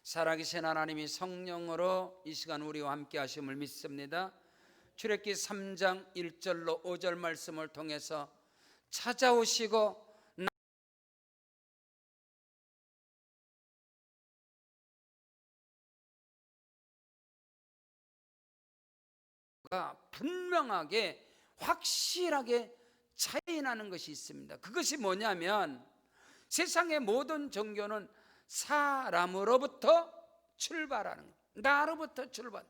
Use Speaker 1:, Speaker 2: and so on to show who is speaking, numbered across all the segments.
Speaker 1: 살아계신 하나님이 성령으로 이 시간 우리와 함께 하심을 믿습니다. 출애굽기 3장 1절로 5절 말씀을 통해서 찾아오시고 분명하게 확실하게 차이 나는 것이 있습니다. 그것이 뭐냐면 세상의 모든 종교는 사람으로부터 출발하는 것, 나로부터 출발.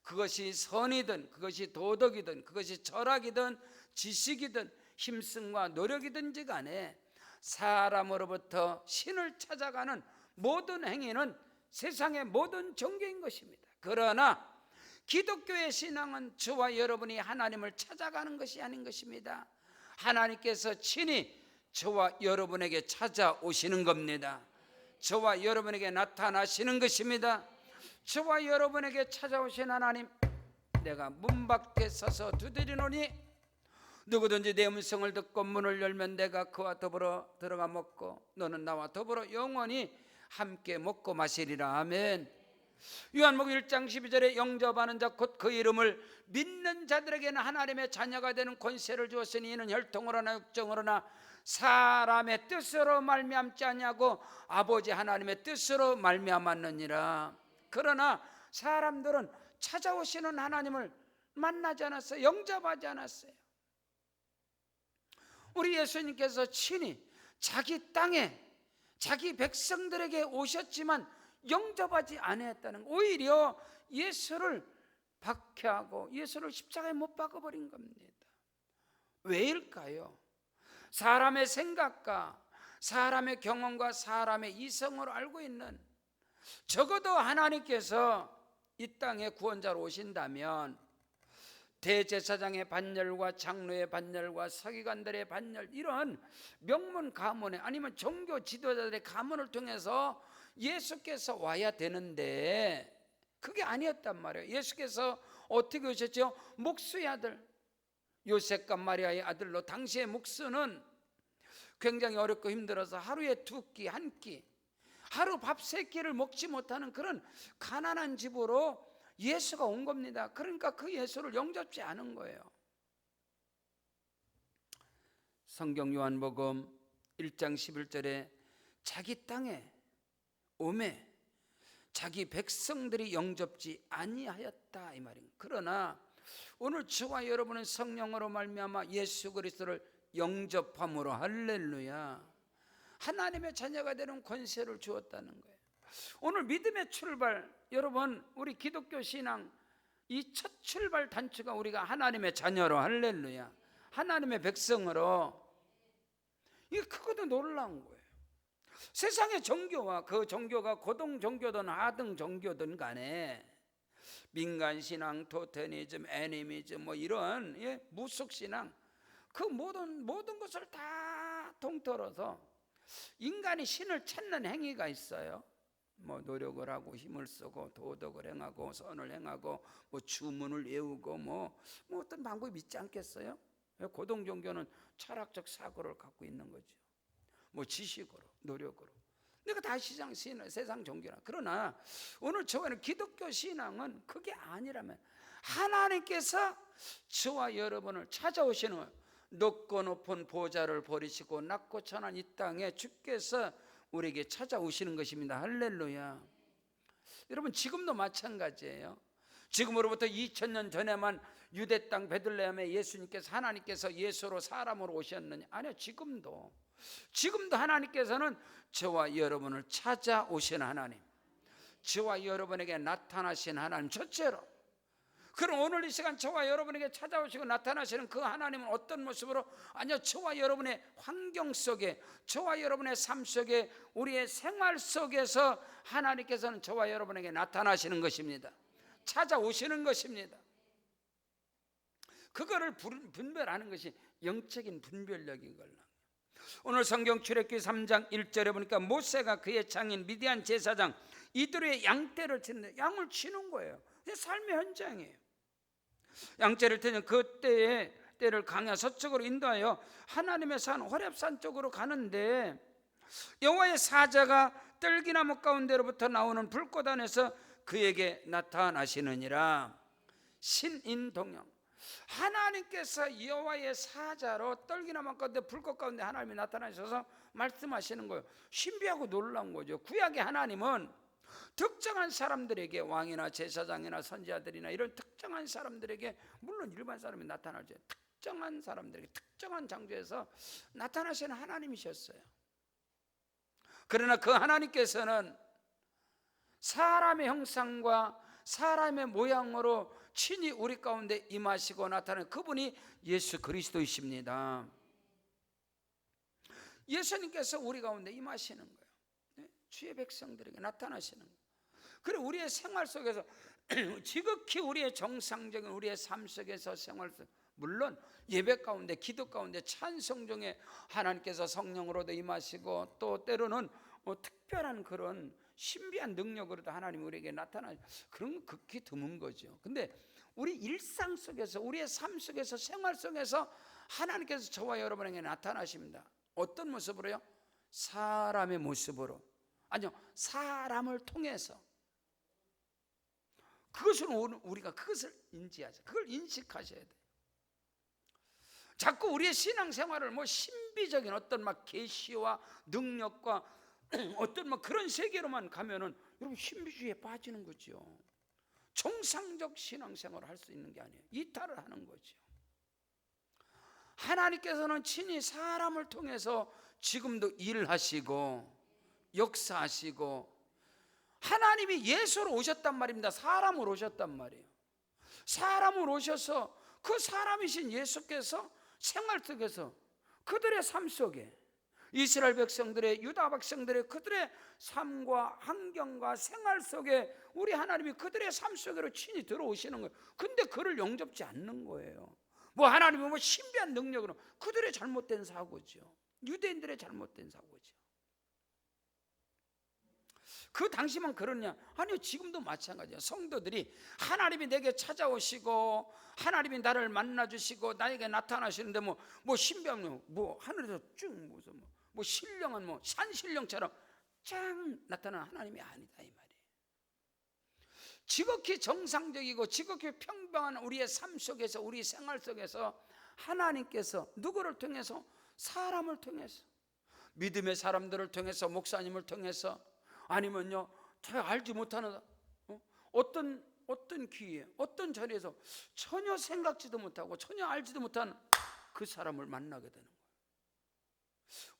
Speaker 1: 그것이 선이든 그것이 도덕이든 그것이 철학이든 지식이든 힘씀과 노력이든지 간에 사람으로부터 신을 찾아가는 모든 행위는 세상의 모든 종교인 것입니다. 그러나 기독교의 신앙은 저와 여러분이 하나님을 찾아가는 것이 아닌 것입니다. 하나님께서 친히 저와 여러분에게 찾아오시는 겁니다. 저와 여러분에게 나타나시는 것입니다. 저와 여러분에게 찾아오신 하나님, 내가 문 밖에 서서 두드리노니 누구든지 내 음성을 듣고 문을 열면 내가 그와 더불어 들어가 먹고 너는 나와 더불어 영원히 함께 먹고 마시리라. 아멘. 요한복음 1장 12절에 영접하는 자 곧 그 이름을 믿는 자들에게는 하나님의 자녀가 되는 권세를 주었으니 이는 혈통으로나 육정으로나 사람의 뜻으로 말미암지 아니하고 아버지 하나님의 뜻으로 말미암았느니라. 그러나 사람들은 찾아오시는 하나님을 만나지 않았어요. 영접하지 않았어요. 우리 예수님께서 친히 자기 땅에 자기 백성들에게 오셨지만 영접하지 않았다는, 오히려 예수를 박해하고 예수를 십자가에 못 박아버린 겁니다. 왜일까요? 사람의 생각과 사람의 경험과 사람의 이성으로 알고 있는, 적어도 하나님께서 이 땅에 구원자로 오신다면 대제사장의 반열과 장로의 반열과 서기관들의 반열, 이런 명문 가문에 아니면 종교 지도자들의 가문을 통해서 예수께서 와야 되는데 그게 아니었단 말이에요. 예수께서 어떻게 오셨죠? 목수의 아들, 요셉과 마리아의 아들로. 당시의 목수는 굉장히 어렵고 힘들어서 하루에 2끼, 1끼, 하루 밥 3끼를 먹지 못하는 그런 가난한 집으로 예수가 온 겁니다. 그러니까 그 예수를 영접지 않은 거예요. 성경 요한복음 1장 11절에 자기 땅에 오매 자기 백성들이 영접지 아니하였다, 이 말입니다. 그러나 오늘 저와 여러분은 성령으로 말미암아 예수 그리스도를 영접함으로, 할렐루야, 하나님의 자녀가 되는 권세를 주었다는 거예요. 오늘 믿음의 출발, 여러분, 우리 기독교 신앙 이 첫 출발 단추가 우리가 하나님의 자녀로, 할렐루야, 하나님의 백성으로, 이게 크고도 놀라운 거예요. 세상의 종교와 그 종교가 고등 종교든 하등 종교든 간에 민간신앙, 토테니즘, 애니미즘, 뭐 이런 무속신앙, 그 모든 것을 다 통틀어서 인간이 신을 찾는 행위가 있어요. 뭐 노력을 하고 힘을 쓰고 도덕을 행하고 선을 행하고 뭐 주문을 외우고 뭐 어떤 방법이 있지 않겠어요? 고등 종교는 철학적 사고를 갖고 있는 거죠. 뭐 지식으로, 노력으로. 내가 다 세상 종교라. 그러나 오늘 저와는 기독교 신앙은 그게 아니라면 하나님께서 저와 여러분을 찾아오시는 거예요. 높고 높은 보좌를 버리시고 낮고 천한 이 땅에 주께서 우리에게 찾아오시는 것입니다. 할렐루야. 여러분, 지금도 마찬가지예요. 지금으로부터 2000년 전에만 유대 땅 베들레헴에 예수님께서, 하나님께서 예수로 사람으로 오셨느냐? 아니요. 지금도 하나님께서는 저와 여러분을 찾아오신 하나님, 저와 여러분에게 나타나신 하나님, 첫째로. 그럼 오늘 이 시간 저와 여러분에게 찾아오시고 나타나시는 그 하나님은 어떤 모습으로? 아니요, 저와 여러분의 환경 속에, 저와 여러분의 삶 속에, 우리의 생활 속에서 하나님께서는 저와 여러분에게 나타나시는 것입니다. 찾아오시는 것입니다. 그거를 분별하는 것이 영적인 분별력인 걸로. 오늘 성경 출애굽기 3장 1절에 보니까 모세가 그의 장인 미디안 제사장 이들의 양떼를 치는데, 양을 치는 거예요. 삶의 현장이에요. 양떼를 치는 그때의 떼를 강야 서쪽으로 인도하여 하나님의 산 호렙산 쪽으로 가는데 여호와의 사자가 떨기나무 가운데로부터 나오는 불꽃 안에서 그에게 나타나시느니라. 신인동령, 하나님께서 여호와의 사자로 떨기나무 가운데 불꽃 가운데 하나님이 나타나셔서 말씀하시는 거예요. 신비하고 놀라운 거죠. 구약의 하나님은 특정한 사람들에게, 왕이나 제사장이나 선지자들이나 이런 특정한 사람들에게, 물론 일반 사람이 나타나죠. 특정한 사람들에게 특정한 장소에서 나타나시는 하나님이셨어요. 그러나 그 하나님께서는 사람의 형상과 사람의 모양으로 친히 우리 가운데 임하시고 나타나는 그분이 예수 그리스도이십니다. 예수님께서 우리 가운데 임하시는 거예요. 주의 백성들에게 나타나시는 거예요. 그리고 우리의 생활 속에서 지극히 우리의 정상적인 우리의 삶 속에서 생활 속, 물론 예배 가운데, 기도 가운데, 찬송 중에 하나님께서 성령으로도 임하시고 또 때로는 특별한 그런 신비한 능력으로도 하나님 우리에게 나타나, 그런 건 극히 드문 거죠. 근데 우리 일상 속에서, 우리의 삶 속에서, 생활 속에서 하나님께서 저와 여러분에게 나타나십니다. 어떤 모습으로요? 사람의 모습으로, 아니요, 사람을 통해서. 그것은 우리가 그것을 인지하자, 그걸 인식하셔야 돼요. 자꾸 우리의 신앙생활을 신비적인 어떤 계시와 능력과 어떤 그런 세계로만 가면은 여러분 신비주의에 빠지는 거죠. 정상적 신앙생활을 할 수 있는 게 아니에요. 이탈을 하는 거죠. 하나님께서는 친히 사람을 통해서 지금도 일하시고 역사하시고, 하나님이 예수로 오셨단 말입니다. 사람으로 오셨단 말이에요. 사람으로 오셔서 그 사람이신 예수께서 생활 속에서, 그들의 삶 속에, 이스라엘 백성들의, 유다 백성들의 그들의 삶과 환경과 생활 속에 우리 하나님이 그들의 삶 속으로 친히 들어오시는 거예요. 근데 그를 영접지 않는 거예요. 하나님은 신비한 능력으로, 그들의 잘못된 사고죠. 유대인들의 잘못된 사고죠. 그 당시만 그러냐? 아니요, 지금도 마찬가지예요. 성도들이 하나님이 내게 찾아오시고 하나님이 나를 만나주시고 나에게 나타나시는데 신비한 하늘에서 쭉 무슨 신령한 산신령처럼 쫙 나타나는 하나님이 아니다 이 말이에요. 지극히 정상적이고 지극히 평범한 우리의 삶 속에서, 우리 생활 속에서 하나님께서 누구를 통해서? 사람을 통해서, 믿음의 사람들을 통해서, 목사님을 통해서, 아니면요 제가 알지 못하는 어떤 기회에, 어떤 자리에서 전혀 생각지도 못하고 전혀 알지도 못한 그 사람을 만나게 되는 거예요.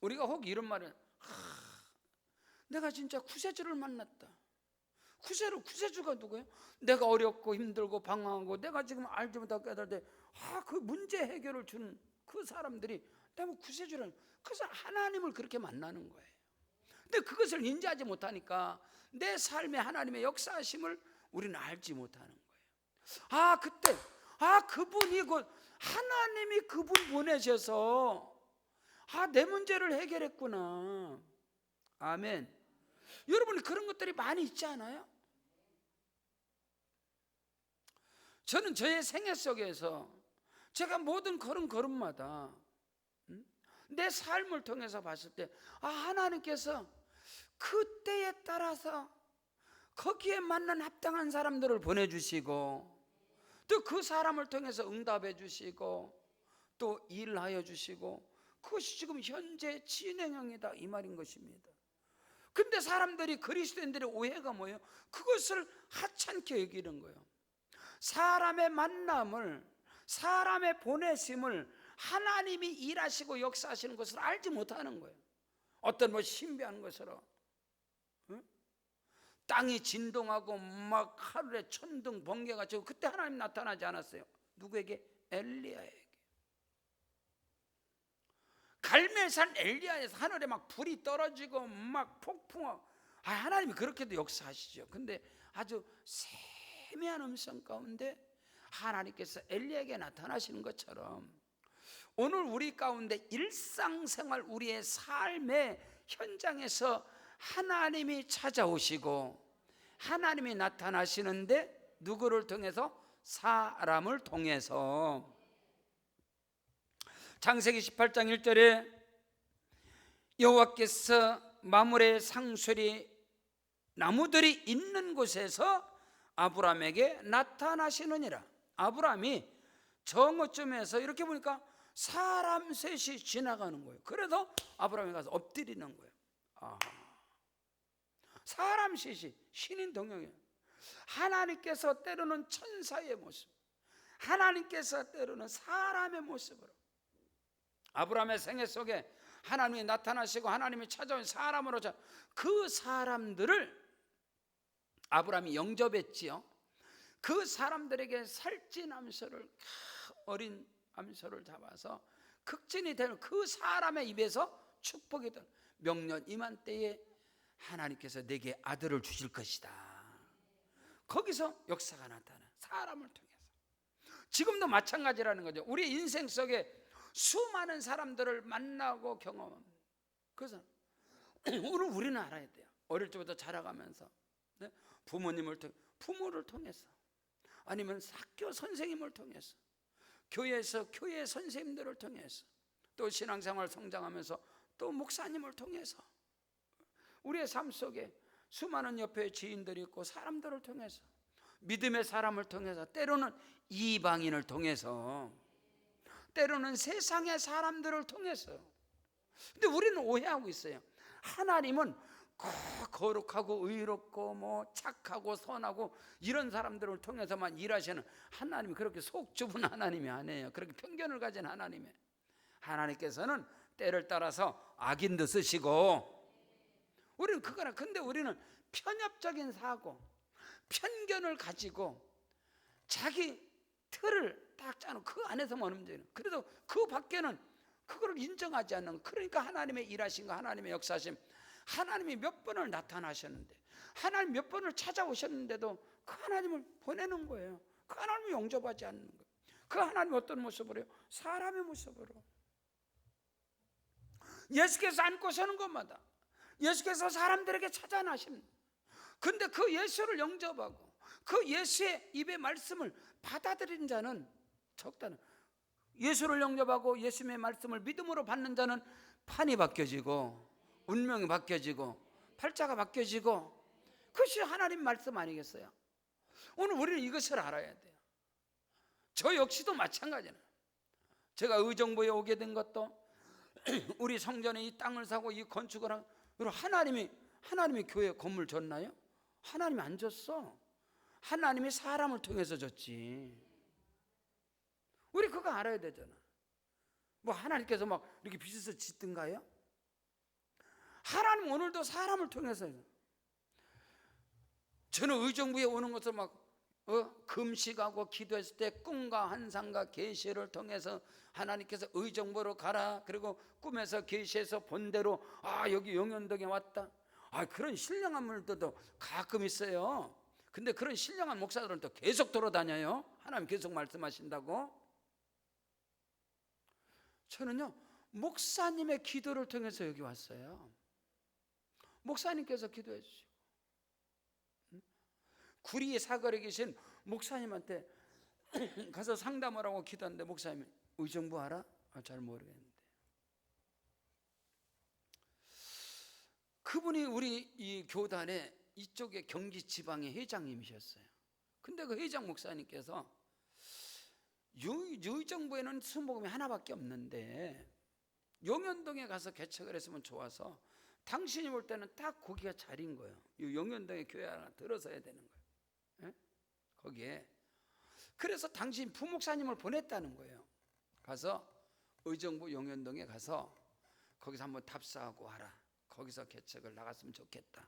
Speaker 1: 우리가 혹 이런 말을, 내가 진짜 구세주를 만났다. 구세주가 누구예요? 내가 어렵고 힘들고 방황하고 내가 지금 알지 못하고 깨달을 때 그 문제 해결을 주는 그 사람들이 내가 구세주라는, 그래서 하나님을 그렇게 만나는 거예요. 근데 그것을 인지하지 못하니까 내 삶에 하나님의 역사하심을 우리는 알지 못하는 거예요. 그때 그분이 하나님이 그분 보내셔서 내 문제를 해결했구나. 아멘. 여러분 그런 것들이 많이 있지 않아요? 저는 저의 생애 속에서 제가 모든 걸음마다 내 삶을 통해서 봤을 때 하나님께서 그때에 따라서 거기에 맞는 합당한 사람들을 보내주시고 또 그 사람을 통해서 응답해 주시고 또 일하여 주시고, 그것이 지금 현재 진행형이다 이 말인 것입니다. 근데 사람들이, 그리스도인들의 오해가 뭐예요? 그것을 하찮게 여기는 거예요. 사람의 만남을, 사람의 보내심을 하나님이 일하시고 역사하시는 것을 알지 못하는 거예요. 어떤 신비한 것으로 땅이 진동하고 하늘에 천둥 번개가 치고, 그때 하나님 나타나지 않았어요. 누구에게? 엘리야에게. 갈멜산 엘리야에서 하늘에 불이 떨어지고 폭풍하고, 하나님이 그렇게도 역사하시죠. 근데 아주 세미한 음성 가운데 하나님께서 엘리야에게 나타나시는 것처럼 오늘 우리 가운데 일상생활, 우리의 삶의 현장에서 하나님이 찾아오시고 하나님이 나타나시는데 누구를 통해서? 사람을 통해서. 창세기 18장 1절에 여호와께서 마므레 상수리 나무들이 있는 곳에서 아브라함에게 나타나시느니라. 아브라함이 정오쯤에서 이렇게 보니까 사람 셋이 지나가는 거예요. 그래서 아브라함이 가서 엎드리는 거예요. 아하. 사람 셋이 신인 동역이에요. 하나님께서 때로는 천사의 모습, 하나님께서 때로는 사람의 모습으로 아브라함의 생애 속에 하나님이 나타나시고 하나님이 찾아온 사람으로 그 사람들을 아브라함이 영접했지요. 그 사람들에게 살찐 암소를, 어린 암소를 잡아서 극진이 되는 그 사람의 입에서 축복이 된 명년 이맘때에 하나님께서 내게 아들을 주실 것이다. 거기서 역사가 나타나. 사람을 통해서. 지금도 마찬가지라는 거죠. 우리 인생 속에 수많은 사람들을 만나고 경험합니다. 그래서 오늘 우리는 알아야 돼요. 어릴 때부터 자라가면서 부모님을 통해, 부모를 통해서, 아니면 학교 선생님을 통해서, 교회에서 교회 선생님들을 통해서, 또 신앙생활 성장하면서 또 목사님을 통해서 우리의 삶 속에 수많은 옆에 지인들이 있고 사람들을 통해서, 믿음의 사람을 통해서, 때로는 이방인을 통해서, 때로는 세상의 사람들을 통해서. 근데 우리는 오해하고 있어요. 하나님은 꼭 거룩하고 의롭고 뭐 착하고 선하고 이런 사람들을 통해서만 일하시는 하나님이 그렇게 속 좁은 하나님이 아니에요. 그렇게 편견을 가진 하나님이에요. 하나님께서는 때를 따라서 악인도 쓰시고, 우리는 그거나. 근데 우리는 편협적인 사고, 편견을 가지고 자기 틀을 딱 짜놓고 그 안에서만 움직이는, 그래도 그 밖에는 그거를 인정하지 않는. 그러니까 하나님의 일하신 거, 하나님의 역사심, 하나님이 몇 번을 나타나셨는데, 하나님 몇 번을 찾아오셨는데도 그 하나님을 보내는 거예요. 그 하나님을 영접하지 않는 거예요. 그 하나님이 어떤 모습으로요? 사람의 모습으로. 예수께서 안고 서는 것마다 예수께서 사람들에게 찾아나십니다. 근데 그 예수를 영접하고 그 예수의 입의 말씀을 받아들인 자는 적다는. 예수를 영접하고 예수의 말씀을 믿음으로 받는 자는 판이 바뀌어지고 운명이 바뀌어지고 팔자가 바뀌어지고, 그것이 하나님 말씀 아니겠어요? 오늘 우리는 이것을 알아야 돼요. 저 역시도 마찬가지예요. 제가 의정부에 오게 된 것도 우리 성전에 이 땅을 사고 이 건축을 하고, 하나님이 교회 건물 줬나요? 하나님이 안 줬어. 하나님이 사람을 통해서 줬지. 우리 그거 알아야 되잖아. 뭐 하나님께서 막 이렇게 빚어서 짓든가요? 하나님 오늘도 사람을 통해서 해요. 저는 의정부에 오는 것을 막 금식하고 기도했을 때 꿈과 환상과 계시를 통해서 하나님께서 의정부로 가라, 그리고 꿈에서 계시해서 본대로 여기 용현동에 왔다. 그런 신령한 분들도 가끔 있어요. 근데 그런 신령한 목사들은 또 계속 돌아다녀요. 하나님 계속 말씀하신다고. 저는요, 목사님의 기도를 통해서 여기 왔어요. 목사님께서 기도해 주시고, 구리 사거리에 계신 목사님한테 가서 상담을 하고 기도하는데, 목사님이 의정부 알아? 잘 모르겠는데. 그분이 우리 이 교단의 이쪽에 경기 지방의 회장님이셨어요. 근데 그 회장 목사님께서 의정부에는 순복음이 하나밖에 없는데 용현동에 가서 개척을 했으면 좋아서 당신이 볼 때는 딱 거기가 자리인 거예요. 이 용현동에 교회 하나 들어서야 되는 거예요. 예? 거기에. 그래서 당신 부목사님을 보냈다는 거예요. 가서 의정부 용현동에 가서 거기서 한번 답사하고 와라. 거기서 개척을 나갔으면 좋겠다.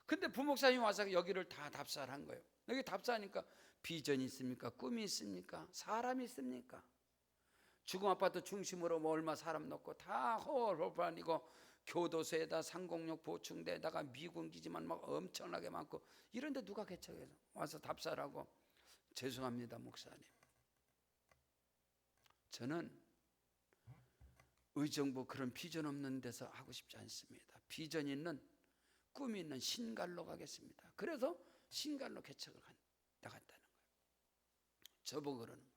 Speaker 1: 근데 부목사님 와서 여기를 다 답사를 한 거예요. 여기 답사하니까 비전이 있습니까? 꿈이 있습니까? 사람이 있습니까? 죽음 아파트 중심으로 뭐 얼마 사람 넣고 다 홀홀판이고, 교도소에다 상공역 보충대에다가 미군 기지만 막 엄청나게 많고, 이런데 누가 개척해서 와서 답사를 하고, 죄송합니다 목사님, 저는 의정부 그런 비전 없는 데서 하고 싶지 않습니다. 비전 있는, 꿈이 있는 신갈로 가겠습니다. 그래서 신갈로 개척을 나갔다는 거예요. 저보고 그러는 거예요.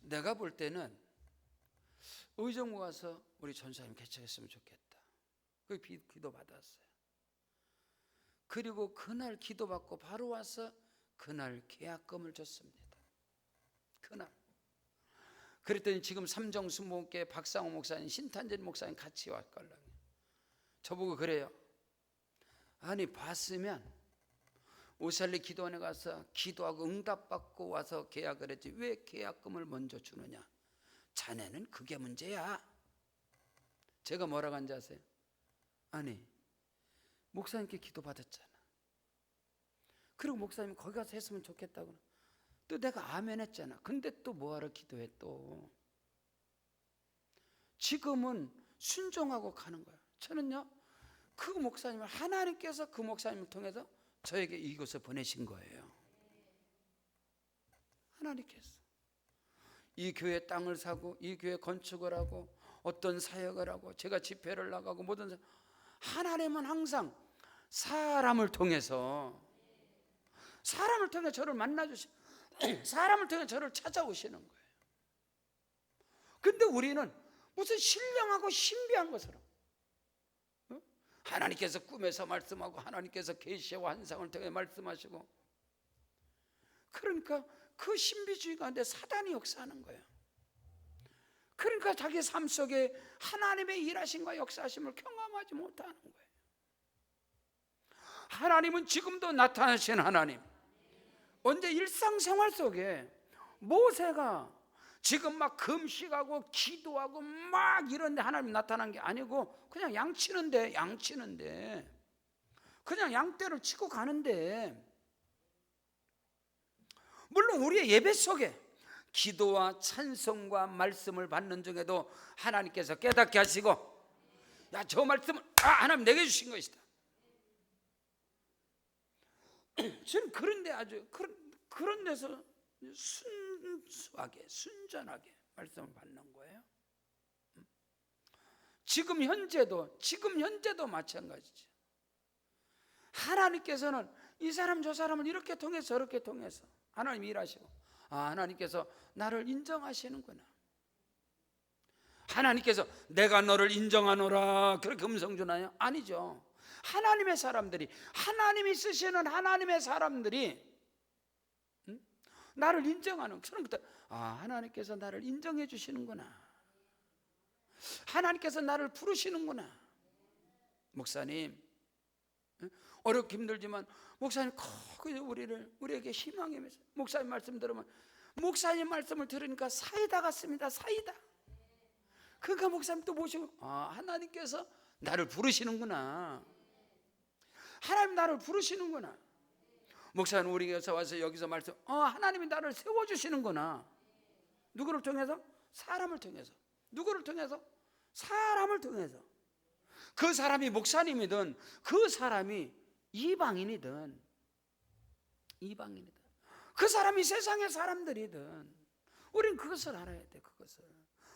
Speaker 1: 내가 볼 때는 의정부 가서 우리 전사님 개척했으면 좋겠다. 그 기도 받았어요. 그리고 그날 기도받고 바로 와서 그날 계약금을 줬습니다. 그날. 그랬더니 지금 삼정수 목회 박상호 목사님, 신탄전 목사님 같이 왔걸랑 저보고 그래요. 아니 봤으면 오살리 기도원에 가서 기도하고 응답받고 와서 계약을 했지 왜 계약금을 먼저 주느냐. 자네는 그게 문제야. 제가 뭐라고 한지 아세요? 아니 목사님께 기도받았잖아. 그리고 목사님 거기 가서 했으면 좋겠다고 또 내가 아멘 했잖아. 근데 또 뭐하러 기도해 또. 지금은 순종하고 가는 거야. 저는요 그 목사님을 하나님께서 그 목사님을 통해서 저에게 이곳에 보내신 거예요. 하나님께서 이 교회 땅을 사고 이 교회 건축을 하고 어떤 사역을 하고 제가 집회를 나가고 모든 하나님은 항상 사람을 통해서 저를 만나주시고 사람을 통해 저를 찾아오시는 거예요. 근데 우리는 무슨 신령하고 신비한 것으로 하나님께서 꿈에서 말씀하고 하나님께서 계시와 환상을 통해 말씀하시고 그러니까 그 신비주의 가운데 사단이 역사하는 거예요. 그러니까 자기 삶 속에 하나님의 일하심과 역사하심을 경험하지 못하는 거예요. 하나님은 지금도 나타나신 하나님. 언제 일상생활 속에 모세가 지금 막 금식하고 기도하고 막 이런데 하나님 나타난 게 아니고 그냥 양치는데 그냥 양떼를 치고 가는데 물론 우리의 예배 속에 기도와 찬송과 말씀을 받는 중에도 하나님께서 깨닫게 하시고 야 저 말씀은 하나님 내게 주신 것이다. 저는 그런데 아주 그런 데서 순수하게 순전하게 말씀을 받는 거예요. 지금 현재도 마찬가지죠. 하나님께서는 이 사람 저 사람을 이렇게 통해서 저렇게 통해서 하나님 일하시고 하나님께서 나를 인정하시는구나. 하나님께서 내가 너를 인정하노라 그렇게 음성 주나요? 아니죠. 하나님의 사람들이 하나님이 쓰시는 하나님의 사람들이 나를 인정하는 그런부터 하나님께서 나를 인정해 주시는구나. 하나님께서 나를 부르시는구나. 목사님 어렵고 힘들지만 목사님 우리에게 희망의 메시지. 목사님 말씀 들으면 목사님 말씀을 들으니까 사이다 같습니다. 사이다. 그러니까 목사님 또 모시고 하나님께서 나를 부르시는구나. 하나님 나를 부르시는구나. 목사님 우리에서 와서 여기서 말씀 하나님이 나를 세워주시는구나. 누구를 통해서? 사람을 통해서. 누구를 통해서? 사람을 통해서. 그 사람이 목사님이든 그 사람이 이방인이든 그 사람이 세상의 사람들이든 우리는 그것을 알아야 돼. 그것을.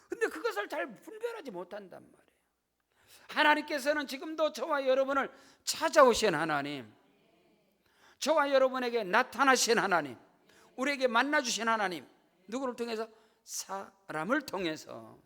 Speaker 1: 근데 그것을 잘 분별하지 못한단 말이에요. 하나님께서는 지금도 저와 여러분을 찾아오신 하나님, 저와 여러분에게 나타나신 하나님, 우리에게 만나주신 하나님, 누구를 통해서? 사람을 통해서.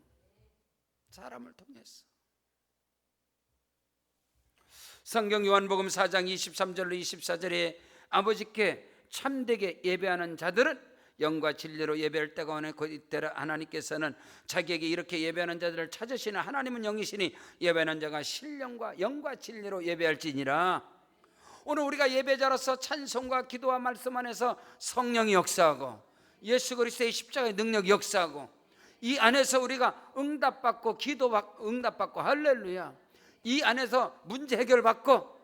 Speaker 1: 성경 요한복음 4장 23절로 24절에 아버지께 참되게 예배하는 자들은 영과 진리로 예배할 때가 오네. 그때라 하나님께서는 자기에게 이렇게 예배하는 자들을 찾으시는 하나님은 영이시니 예배하는 자가 신령과 영과 진리로 예배할지니라. 오늘 우리가 예배자로서 찬송과 기도와 말씀 안에서 성령이 역사하고 예수 그리스도의 십자가의 능력이 역사하고 이 안에서 우리가 응답받고 기도받고 응답받고 할렐루야, 이 안에서 문제 해결받고,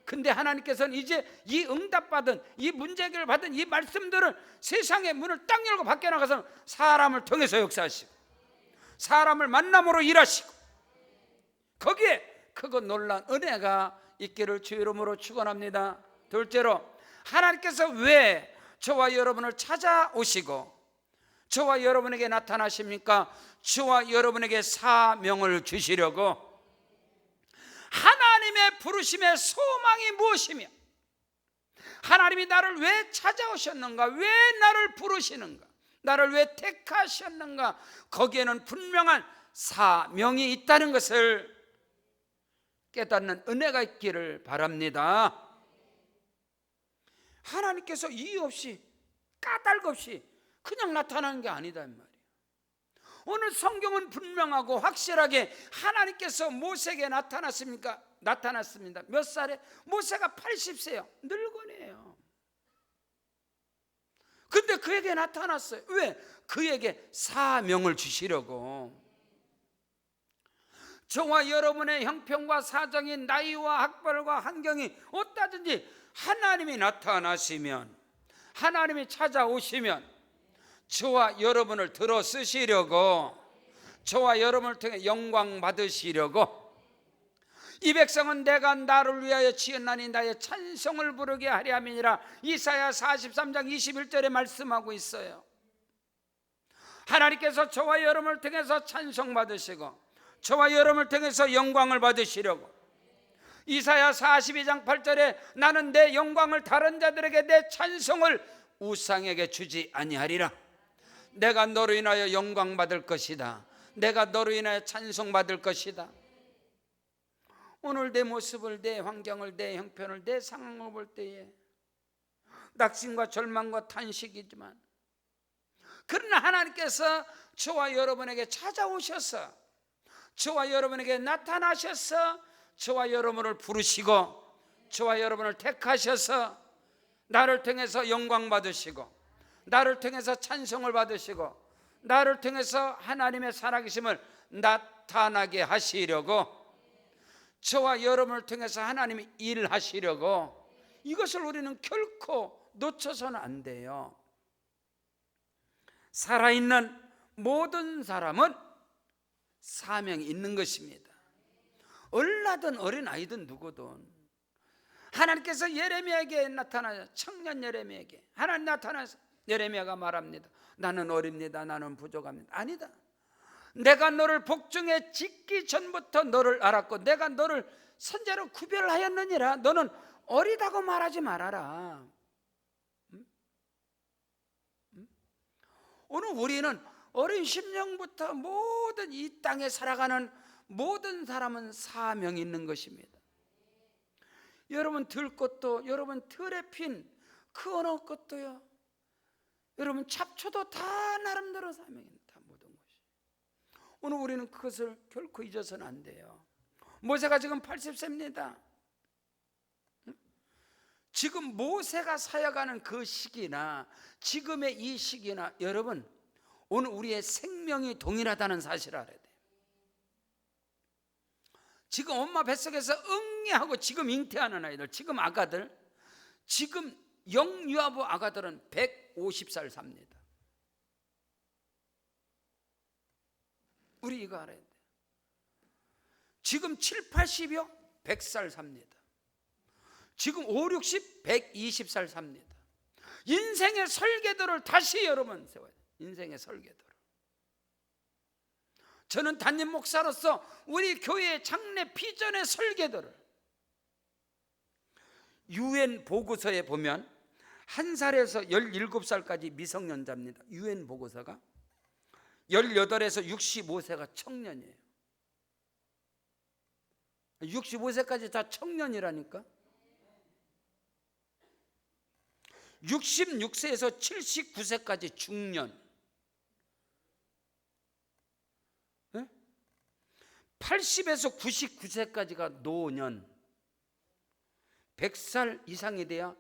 Speaker 1: 근데 하나님께서는 이제 이 응답받은 이 문제 해결을 받은 이 말씀들을 세상의 문을 딱 열고 밖에 나가서 사람을 통해서 역사하시고 사람을 만남으로 일하시고 거기에 크고 놀라운 은혜가 있기를 주 이름으로 축원합니다. 둘째로 하나님께서 왜 저와 여러분을 찾아오시고 저와 여러분에게 나타나십니까? 저와 여러분에게 사명을 주시려고. 하나님의 부르심의 소망이 무엇이며 하나님이 나를 왜 찾아오셨는가, 왜 나를 부르시는가, 나를 왜 택하셨는가, 거기에는 분명한 사명이 있다는 것을 깨닫는 은혜가 있기를 바랍니다. 하나님께서 이유 없이 까닭 없이 그냥 나타나는 게 아니다 이 말이에요. 오늘 성경은 분명하고 확실하게 하나님께서 모세에게 나타났습니다. 몇 살에? 모세가 80세요. 늙은이에요. 근데 그에게 나타났어요. 왜? 그에게 사명을 주시려고. 저와 여러분의 형편과 사정이, 나이와 학벌과 환경이 어떠든지 하나님이 나타나시면, 하나님이 찾아오시면 저와 여러분을 들어 쓰시려고, 저와 여러분을 통해 영광 받으시려고, 이 백성은 내가 나를 위하여 지었나니 나의 찬송을 부르게 하려 함이니라. 이사야 43장 21절에 말씀하고 있어요. 하나님께서 저와 여러분을 통해서 찬송 받으시고 저와 여러분을 통해서 영광을 받으시려고. 이사야 42장 8절에 나는 내 영광을 다른 자들에게, 내 찬송을 우상에게 주지 아니하리라. 내가 너로 인하여 영광 받을 것이다. 내가 너로 인하여 찬송 받을 것이다. 오늘 내 모습을, 내 환경을, 내 형편을, 내 상황을 볼 때에 낙심과 절망과 탄식이지만, 그러나 하나님께서 저와 여러분에게 찾아오셔서, 저와 여러분에게 나타나셔서 저와 여러분을 부르시고 저와 여러분을 택하셔서 나를 통해서 영광 받으시고, 나를 통해서 찬송을 받으시고, 나를 통해서 하나님의 살아계심을 나타나게 하시려고, 저와 여러분을 통해서 하나님이 일하시려고, 이것을 우리는 결코 놓쳐서는 안 돼요. 살아있는 모든 사람은 사명이 있는 것입니다. 얼라든 어린아이든 누구든 하나님께서 예레미야에게 나타나서, 청년 예레미야에게 하나님 나타나서 예레미야가 말합니다. 나는 어립니다. 나는 부족합니다. 아니다. 내가 너를 복중에 짓기 전부터 너를 알았고 내가 너를 선자로 구별하였느니라. 너는 어리다고 말하지 말아라. 오늘 우리는 어린 심령부터 모든 이 땅에 살아가는 모든 사람은 사명이 있는 것입니다. 여러분 들꽃도, 여러분 틀에 핀 그 어느 것도요, 여러분 잡초도 다 나름대로 사명입니다. 모든 것이. 오늘 우리는 그것을 결코 잊어서는 안 돼요. 모세가 지금 80세입니다. 지금 모세가 사역하는 그 시기나 지금의 이 시기나 여러분, 오늘 우리의 생명이 동일하다는 사실을 알아야 돼요. 지금 엄마 뱃속에서 응애하고 지금 잉태하는 아이들, 지금 아가들, 지금 영유아부 아가들은 150살 삽니다. 우리 이거 알아야 돼요. 지금 7, 80이요 100살 삽니다. 지금 5, 60, 120살 삽니다. 인생의 설계도를 다시 여러분 세워야 돼요. 인생의 설계도를. 저는 담임 목사로서 우리 교회의 장래 비전의 설계도를, UN 보고서에 보면 1살에서 17살까지 미성년자입니다. UN 보고서가 18에서 65세가 청년이에요. 65세까지 다 청년이라니까. 66세에서 79세까지 중년, 80에서 99세까지가 노년, 100살 이상이 돼야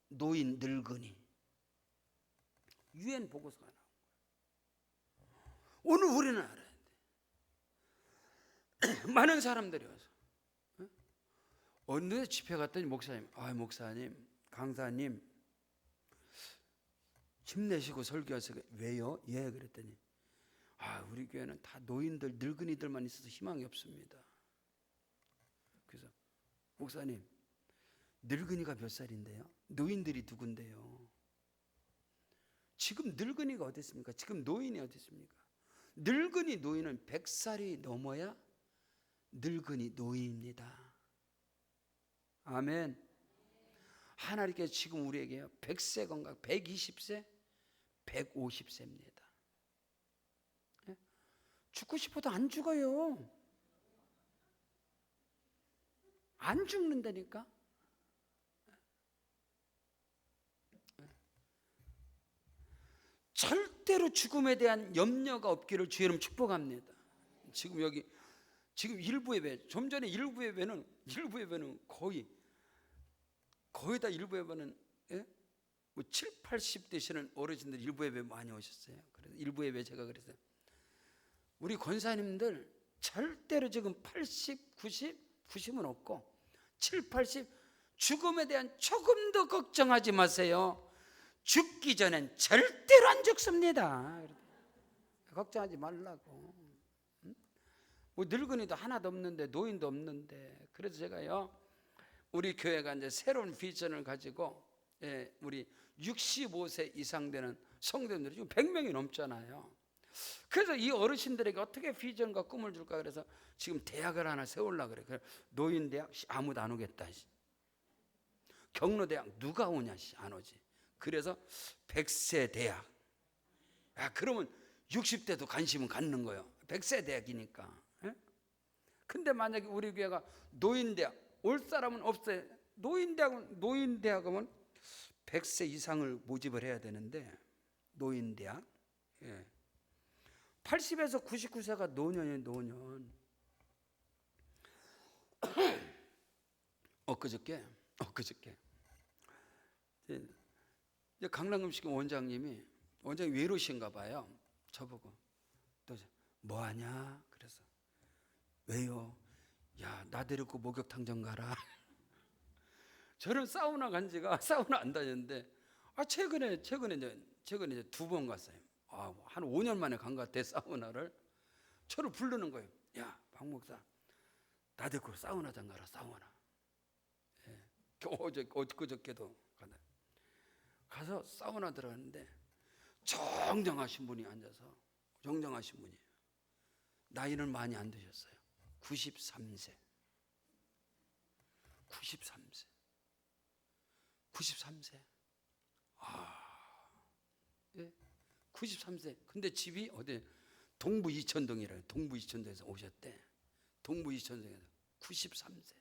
Speaker 1: 노인, 늙은이. UN 보고서가 나온 거예요. 오늘 우리는 알아야 돼. 많은 사람들이 와서 어느 집회 갔더니 목사님, 목사님, 강사님 힘내시고 설교하세요. 왜요? 예, 그랬더니 우리 교회는 다 노인들, 늙은이들만 있어서 희망이 없습니다. 그래서 목사님, 늙은이가 몇 살인데요? 노인들이 누군데요? 지금 늙은이가 어디 있습니까? 지금 노인이 어디 있습니까? 늙은이, 노인은 100살이 넘어야 늙은이, 노인입니다. 아멘. 하나님께서 지금 우리에게 100세 건강, 120세, 150세입니다. 죽고 싶어도 안 죽어요. 안 죽는다니까. 절대로 죽음에 대한 염려가 없기를 주의 이름 축복합니다. 지금 여기 지금 일부 예배, 좀 전에 일부 예배는 거의 다 일부 예배는 뭐 7, 80 되시는 어르신들 일부 예배 많이 오셨어요. 그래서 일부 예배 제가 그랬어요. 우리 권사님들 절대로 지금 80, 90은 없고 7, 80 죽음에 대한 조금도 걱정하지 마세요. 죽기 전엔 절대로 안 죽습니다. 걱정하지 말라고. 뭐 늙은이도 하나도 없는데, 노인도 없는데. 그래서 제가요, 우리 교회가 이제 새로운 비전을 가지고, 우리 65세 이상 되는 성도님들이 지금 100명이 넘잖아요. 그래서 이 어르신들에게 어떻게 비전과 꿈을 줄까 그래서 지금 대학을 하나 세우려고 그래. 노인대학 아무도 안 오겠다. 경로대학 누가 오냐, 안 오지. 그래서 100세 대학. 그러면 60대도 관심은 갖는 거예요. 100세 대학이니까. 근데 만약에 우리 교회가 노인대학 올 사람은 없어요. 노인대학은 100세 이상을 모집을 해야 되는데, 노인대학 80에서 99세가 노년이에요. 노년. 엊그저께 강남금식 원장님이 외로우신가 봐요. 저보고 또 뭐하냐 그래서 왜요? 야, 나 데리고 목욕탕 가라. 저는 사우나 간 지가 사우나 안 다녔는데 최근에 이제 2번 갔어요. 한 5년 만에 간 것 같아. 사우나를 저를 부르는 거예요. 야, 박 목사, 나 데리고 사우나장 가라. 사우나. 엊그저께도 가서 사우나 들어갔는데 정정하신 분이 앉아서, 정정하신 분이에요. 나이는 많이 안 드셨어요. 93세. 93세. 93세. 근데 집이 어디 동부 이천동이라요. 동부 이천동에서 오셨대. 동부 이천동에서 93세.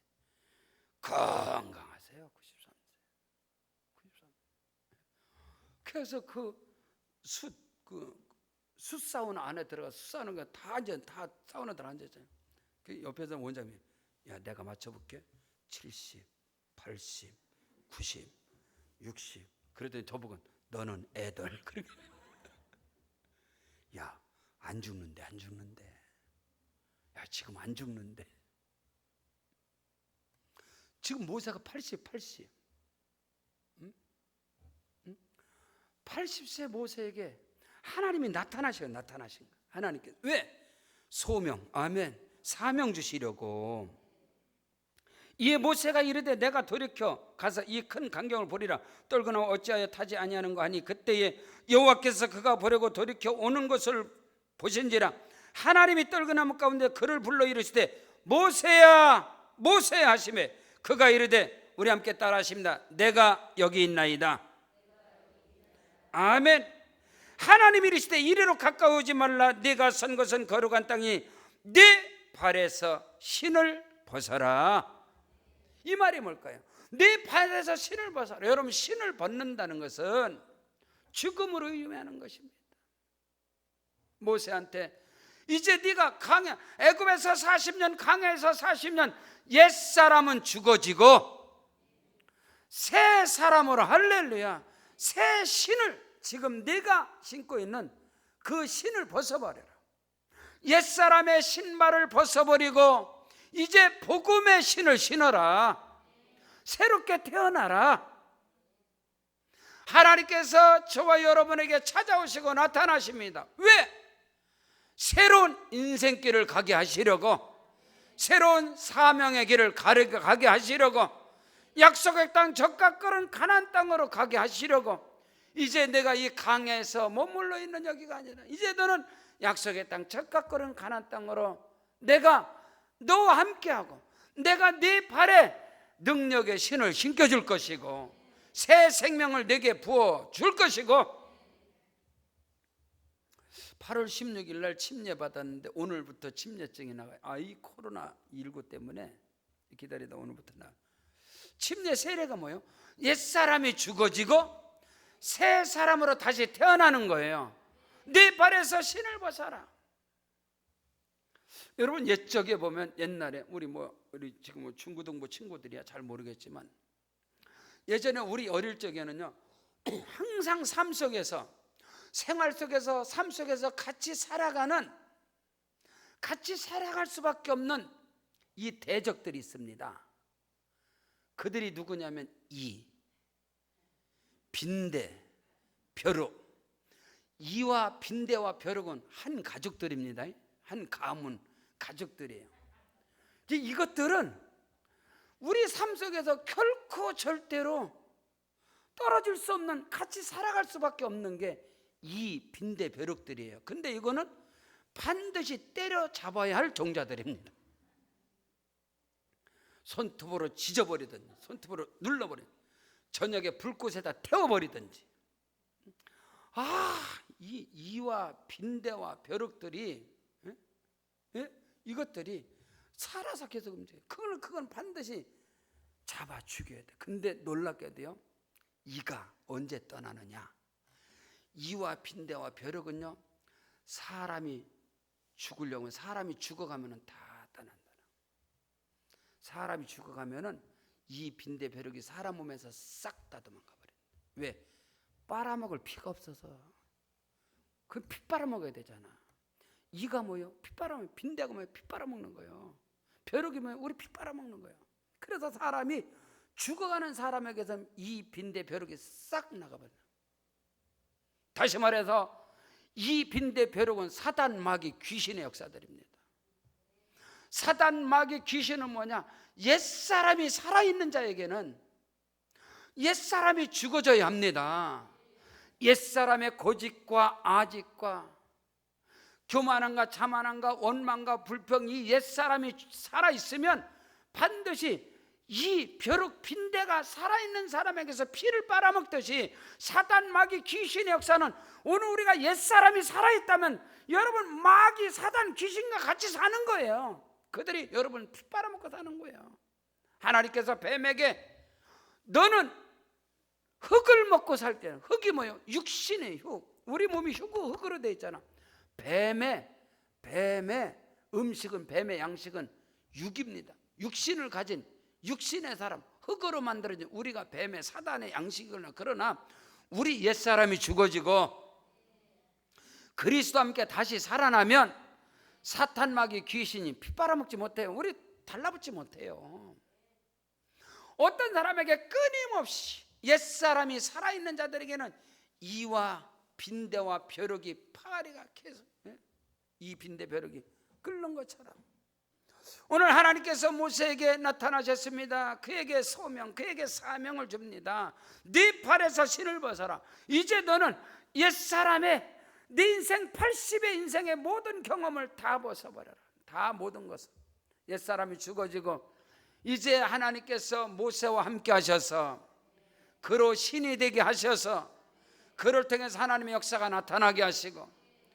Speaker 1: 건강하세요. 93세. 그래서 숯 사우나 안에 들어가서 숯 사는 거 다 사우나들 앉았잖아요. 그 옆에서 원장님, 야, 내가 맞춰볼게. 70, 80, 90, 60. 그랬더니 저보고 너는 애들. 야, 안 죽는데. 야, 지금 안 죽는데. 지금 모세가 80. 80세 모세에게 하나님이 나타나신 거예요. 하나님께. 왜? 소명, 아멘, 사명 주시려고. 이에 모세가 이르되 내가 돌이켜 가서 이 큰 광경을 보리라. 떨거나 어찌하여 타지 아니하는 거 하니 그때에 여호와께서 그가 보려고 돌이켜 오는 것을 보신지라. 하나님이 떨거나무 가운데 그를 불러 이르시되 모세야 모세야 하시매 그가 이르되 우리 함께 따라하십니다. 내가 여기 있나이다. 아멘. 하나님이 이르시되 이리로 가까우지 말라. 네가 선 것은 거룩한 땅이 네 발에서 신을 벗어라. 이 말이 뭘까요? 네 발에서 신을 벗어라. 여러분, 신을 벗는다는 것은 죽음으로 의미하는 것입니다. 모세한테 이제 네가 애굽에서 40년, 강해에서 40년, 옛사람은 죽어지고 새 사람으로, 할렐루야, 새 신을, 지금 네가 신고 있는 그 신을 벗어버려라. 옛사람의 신발을 벗어버리고 이제 복음의 신을 신어라. 새롭게 태어나라. 하나님께서 저와 여러분에게 찾아오시고 나타나십니다. 왜? 새로운 인생길을 가게 하시려고, 새로운 사명의 길을 가게 하시려고, 약속의 땅 젖과 끓은 가나안 땅으로 가게 하시려고. 이제 내가 이 강에서 머물러 있는 여기가 아니라 이제 너는 약속의 땅 젖과 끓은 가나안 땅으로 내가 너와 함께하고 내가 네 발에 능력의 신을 신겨줄 것이고 새 생명을 내게 부어줄 것이고. 8월 16일 날 침례 받았는데 오늘부터 침례증이 나가요. 이 코로나19 때문에 기다리다 오늘부터 나. 침례 세례가 뭐예요? 옛사람이 죽어지고 새 사람으로 다시 태어나는 거예요. 네 발에서 신을 벗어라. 여러분 옛적에 보면 옛날에 우리 지금 중고등부 친구들이야 잘 모르겠지만 예전에 우리 어릴 적에는요 항상 삶 속에서 생활 속에서 삶 속에서 같이 살아갈 수밖에 없는 이 대적들이 있습니다. 그들이 누구냐면 빈대, 벼룩. 이와 빈대와 벼룩은 한 가족들입니다. 한 가문 가족들이에요. 이것들은 우리 삶 속에서 결코 절대로 떨어질 수 없는, 같이 살아갈 수밖에 없는 게 이 빈대 벼룩들이에요. 근데 이거는 반드시 때려잡아야 할 종자들입니다. 손톱으로 찢어버리든지 손톱으로 눌러버리든지 저녁에 불꽃에다 태워버리든지. 이와 빈대와 벼룩들이 이것들이 살아서 계속 움직여요. 그건 반드시 잡아 죽여야 돼. 근데 놀랍게도요 이가 언제 떠나느냐? 이와 빈대와 벼룩은요 사람이 죽으려면, 사람이 죽어가면은 다 떠난다. 사람이 죽어가면은 이 빈대 벼룩이 사람 몸에서 싹 다 도망가 버려요. 왜? 빨아먹을 피가 없어서. 그 피 빨아먹어야 되잖아. 이가 뭐요? 피 빨아먹는, 빈대가 뭐요? 피 빨아먹는 거예요. 벼룩이 뭐요? 우리 피 빨아먹는 거예요. 그래서 사람이 죽어가는 사람에게서 이 빈대 벼룩이 싹 나가버려요. 다시 말해서 이 빈대 벼룩은 사단 마귀 귀신의 역사들입니다. 사단 마귀 귀신은 뭐냐? 옛사람이 살아있는 자에게는 옛사람이 죽어져야 합니다. 옛사람의 고집과 아집과 교만함과 자만함과 원망과 불평, 이 옛사람이 살아있으면 반드시 이 벼룩 빈대가 살아있는 사람에게서 피를 빨아먹듯이 사단 마귀 귀신의 역사는 오늘 우리가 옛사람이 살아있다면 여러분 마귀 사단 귀신과 같이 사는 거예요. 그들이 여러분 피 빨아먹고 사는 거예요. 하나님께서 뱀에게 너는 흙을 먹고 살 때는, 흙이 뭐예요? 육신의 흙. 우리 몸이 흙으로 되어 있잖아. 뱀의 음식은, 뱀의 양식은 육입니다. 육신을 가진 육신의 사람, 흙으로 만들어진 우리가 뱀의 사단의 양식이거나, 그러나 우리 옛사람이 죽어지고 그리스도와 함께 다시 살아나면 사탄 마귀 귀신이 피 빨아먹지 못해요. 우리 달라붙지 못해요. 어떤 사람에게 끊임없이 옛사람이 살아있는 자들에게는 이와 빈대와 벼룩이 파리가 계속, 이 빈대 벼룩이 끓는 것처럼 오늘 하나님께서 모세에게 나타나셨습니다. 그에게 소명, 그에게 사명을 줍니다. 네 팔에서 신을 벗어라. 이제 너는 옛사람의 네 인생 80의 인생의 모든 경험을 다 벗어버려라. 다 모든 것을. 옛사람이 죽어지고 이제 하나님께서 모세와 함께 하셔서 그로 신이 되게 하셔서 그를 통해서 하나님의 역사가 나타나게 하시고,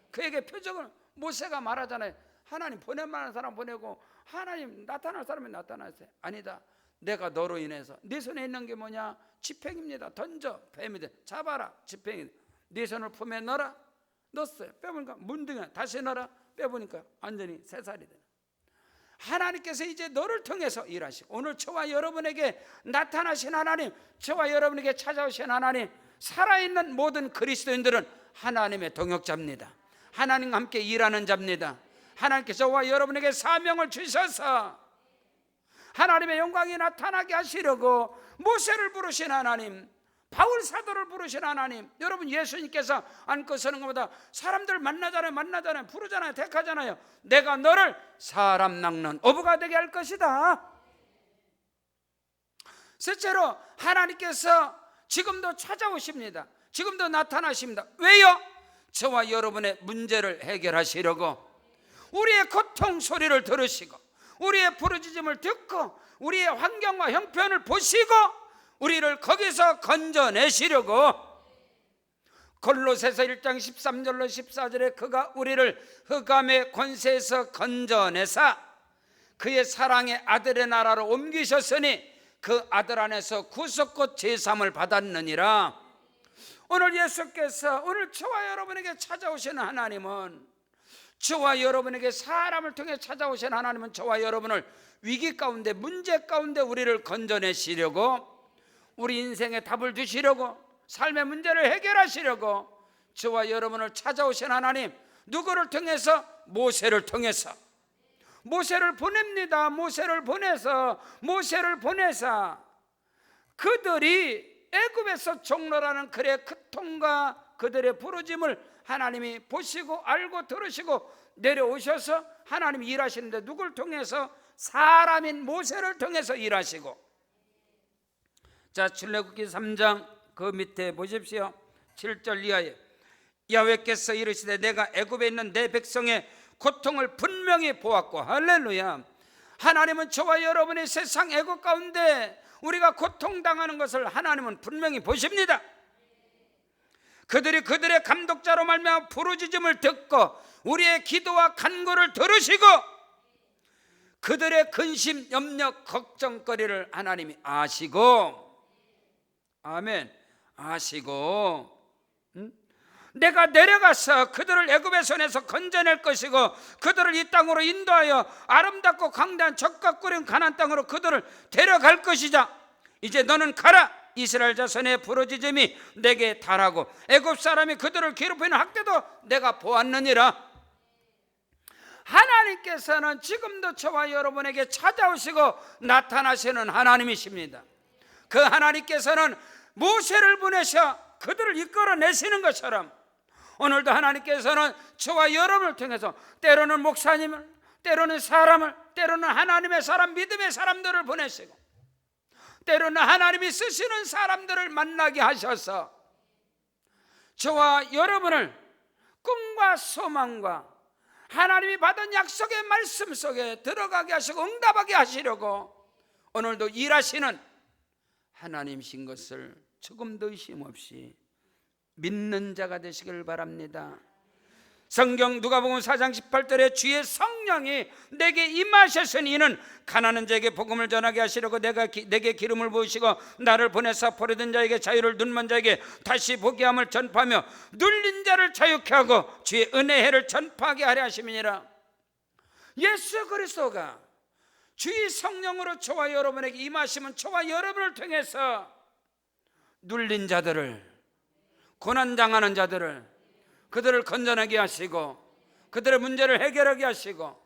Speaker 1: 그에게 표적을 모세가 말하잖아요. 하나님 보낼 만한 사람 보내고 하나님 나타날 사람이 나타났어요. 아니다, 내가 너로 인해서, 네 손에 있는 게 뭐냐? 지팡이입니다. 던져. 뱀이 돼. 잡아라. 지팡이. 네 손을 품에 넣어라. 넣었어요. 빼보니까 문둥이. 다시 넣어라. 빼보니까 완전히 새살이 되네. 하나님께서 이제 너를 통해서 일하시고, 오늘 저와 여러분에게 나타나신 하나님, 저와 여러분에게 찾아오신 하나님, 살아있는 모든 그리스도인들은 하나님의 동역자입니다. 하나님과 함께 일하는 자입니다. 하나님께서 저와 여러분에게 사명을 주셔서 하나님의 영광이 나타나게 하시려고 모세를 부르신 하나님, 바울 사도를 부르신 하나님, 여러분 예수님께서 안고 서는 것보다 사람들 만나잖아요, 부르잖아요, 택하잖아요. 내가 너를 사람 낚는 어부가 되게 할 것이다. 셋째로 하나님께서 지금도 찾아오십니다. 지금도 나타나십니다. 왜요? 저와 여러분의 문제를 해결하시려고, 우리의 고통 소리를 들으시고 우리의 부르짖음을 듣고 우리의 환경과 형편을 보시고 우리를 거기서 건져내시려고, 골로새서 1장 13절로 14절에 그가 우리를 흑암의 권세에서 건져내사 그의 사랑의 아들의 나라로 옮기셨으니 그 아들 안에서 구속곧 제삼을 받았느니라. 오늘 예수께서 오늘 저와 여러분에게 찾아오시는 하나님은, 저와 여러분에게 사람을 통해 찾아오신 하나님은 저와 여러분을 위기 가운데, 문제 가운데 우리를 건져내시려고, 우리 인생에 답을 주시려고, 삶의 문제를 해결하시려고 저와 여러분을 찾아오신 하나님, 누구를 통해서? 모세를 통해서. 모세를 보냅니다. 모세를 보내서 그들이 애굽에서 종로라는 그의 고통과 그들의 부르짐을 하나님이 보시고 알고 들으시고 내려오셔서 하나님이 일하시는데, 누굴 통해서? 사람인 모세를 통해서 일하시고. 자, 출애굽기 3장 그 밑에 보십시오. 7절 이하에 야훼께서 이르시되 내가 애굽에 있는 내 백성의 고통을 분명히 보았고. 할렐루야. 하나님은 저와 여러분의 세상 애굽 가운데 우리가 고통당하는 것을 하나님은 분명히 보십니다. 그들이 그들의 감독자로 말미암아 부르짖음을 듣고 우리의 기도와 간구를 들으시고 그들의 근심, 염려, 걱정거리를 하나님이 아시고, 아멘, 아시고, 내가 내려가서 그들을 애굽의 손에서 건져낼 것이고 그들을 이 땅으로 인도하여 아름답고 광대한 젖과 꿀인 가나안 땅으로 그들을 데려갈 것이자 이제 너는 가라. 이스라엘 자손의 부르짖음이 내게 달하고 애굽 사람이 그들을 괴롭히는 학대도 내가 보았느니라. 하나님께서는 지금도 저와 여러분에게 찾아오시고 나타나시는 하나님이십니다. 그 하나님께서는 모세를 보내셔 그들을 이끌어내시는 것처럼 오늘도 하나님께서는 저와 여러분을 통해서 때로는 목사님을, 때로는 사람을, 때로는 하나님의 사람, 믿음의 사람들을 보내시고 때로는 하나님이 쓰시는 사람들을 만나게 하셔서 저와 여러분을 꿈과 소망과 하나님이 받은 약속의 말씀 속에 들어가게 하시고 응답하게 하시려고 오늘도 일하시는 하나님이신 것을 조금도 의심 없이 믿는 자가 되시길 바랍니다. 성경 누가복음 4장 18절에 주의 성령이 내게 임하셨으니 이는 가난한 자에게 복음을 전하게 하시려고 내게 기름을 부으시고 나를 보내사 포로된 자에게 자유를, 눈먼 자에게 다시 보게 함을 전파하며 눌린 자를 자유케 하고 주의 은혜의 해를 전파하게 하려 하심이니라. 예수 그리스도가 주의 성령으로 저와 여러분에게 임하시면 저와 여러분을 통해서 눌린 자들을, 고난당하는 자들을, 그들을 건져내게 하시고 그들의 문제를 해결하게 하시고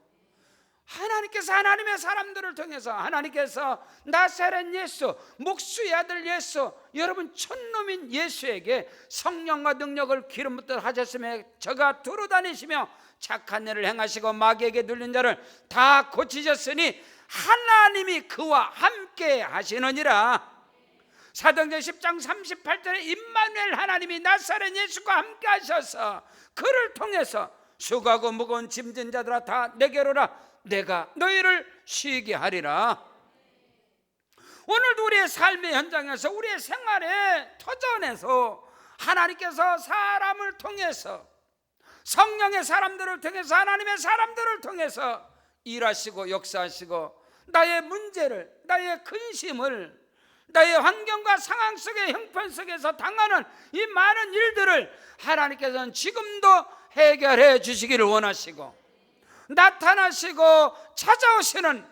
Speaker 1: 하나님께서 하나님의 사람들을 통해서 하나님께서 나사렛 예수, 목수의 아들 예수, 여러분 촌놈인 예수에게 성령과 능력을 기름 붓듯 하셨으며 저가 두루 다니시며 착한 일을 행하시고 마귀에게 눌린 자를 다 고치셨으니 하나님이 그와 함께 하시느니라. 사도행전 10장 38절에 임마누엘 하나님이 나사렛 예수와 함께 하셔서 그를 통해서 수고하고 무거운 짐진 자들아 다 내게로 오라 내가 너희를 쉬게 하리라. 오늘도 우리의 삶의 현장에서 우리의 생활의 터전에서 하나님께서 사람을 통해서 성령의 사람들을 통해서 하나님의 사람들을 통해서 일하시고 역사하시고 나의 문제를, 나의 근심을, 나의 환경과 상황 속에 형편 속에서 당하는 이 많은 일들을 하나님께서는 지금도 해결해 주시기를 원하시고 나타나시고 찾아오시는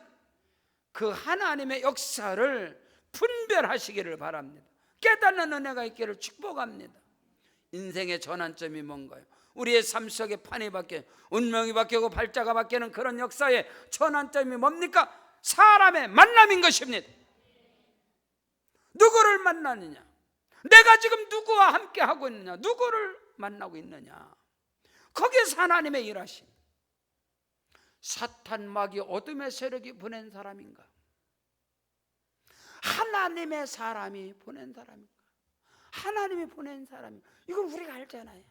Speaker 1: 그 하나님의 역사를 분별하시기를 바랍니다. 깨닫는 은혜가 있기를 축복합니다. 인생의 전환점이 뭔가요? 우리의 삶 속에 판이 바뀌어 운명이 바뀌고 발자가 바뀌는 그런 역사의 전환점이 뭡니까? 사람의 만남인 것입니다. 누구를 만나느냐? 내가 지금 누구와 함께 하고 있느냐? 누구를 만나고 있느냐? 거기에서 하나님의 일하심. 사탄, 마귀, 어둠의 세력이 보낸 사람인가? 하나님의 사람이 보낸 사람인가? 하나님이 보낸 사람이, 이건 우리가 알잖아요.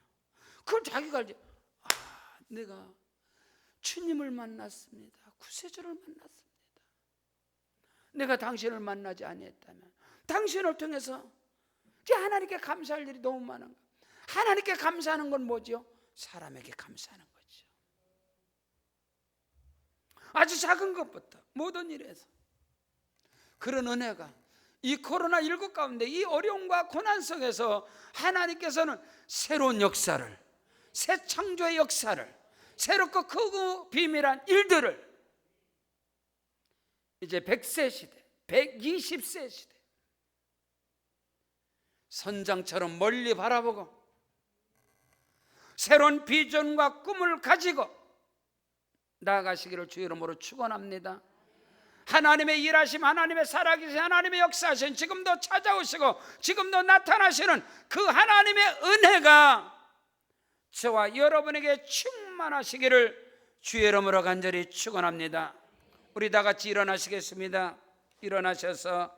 Speaker 1: 그걸 자기가 알지. 내가 주님을 만났습니다. 구세주를 만났습니다. 내가 당신을 만나지 아니했다면 당신을 통해서 하나님께 감사할 일이 너무 많은 거예요. 하나님께 감사하는 건 뭐죠? 사람에게 감사하는 거죠. 아주 작은 것부터 모든 일에서. 그런 은혜가 이 코로나19 가운데 이 어려움과 고난 속에서 하나님께서는 새로운 역사를, 새 창조의 역사를, 새롭고 크고 비밀한 일들을 이제 100세 시대, 120세 시대 선장처럼 멀리 바라보고 새로운 비전과 꿈을 가지고 나아가시기를 주 이름으로 축원합니다. 하나님의 일하심, 하나님의 살아계신 하나님의 역사하신 지금도 찾아오시고 지금도 나타나시는 그 하나님의 은혜가 저와 여러분에게 충만하시기를 주의 이름으로 간절히 축원합니다. 우리 다 같이 일어나시겠습니다. 일어나셔서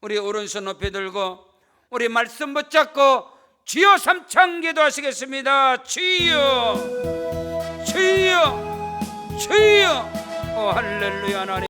Speaker 1: 우리 오른손 높이 들고 우리 말씀 붙잡고 주여 삼창 기도하시겠습니다. 주여 주여 주여. 오 할렐루야. 하나님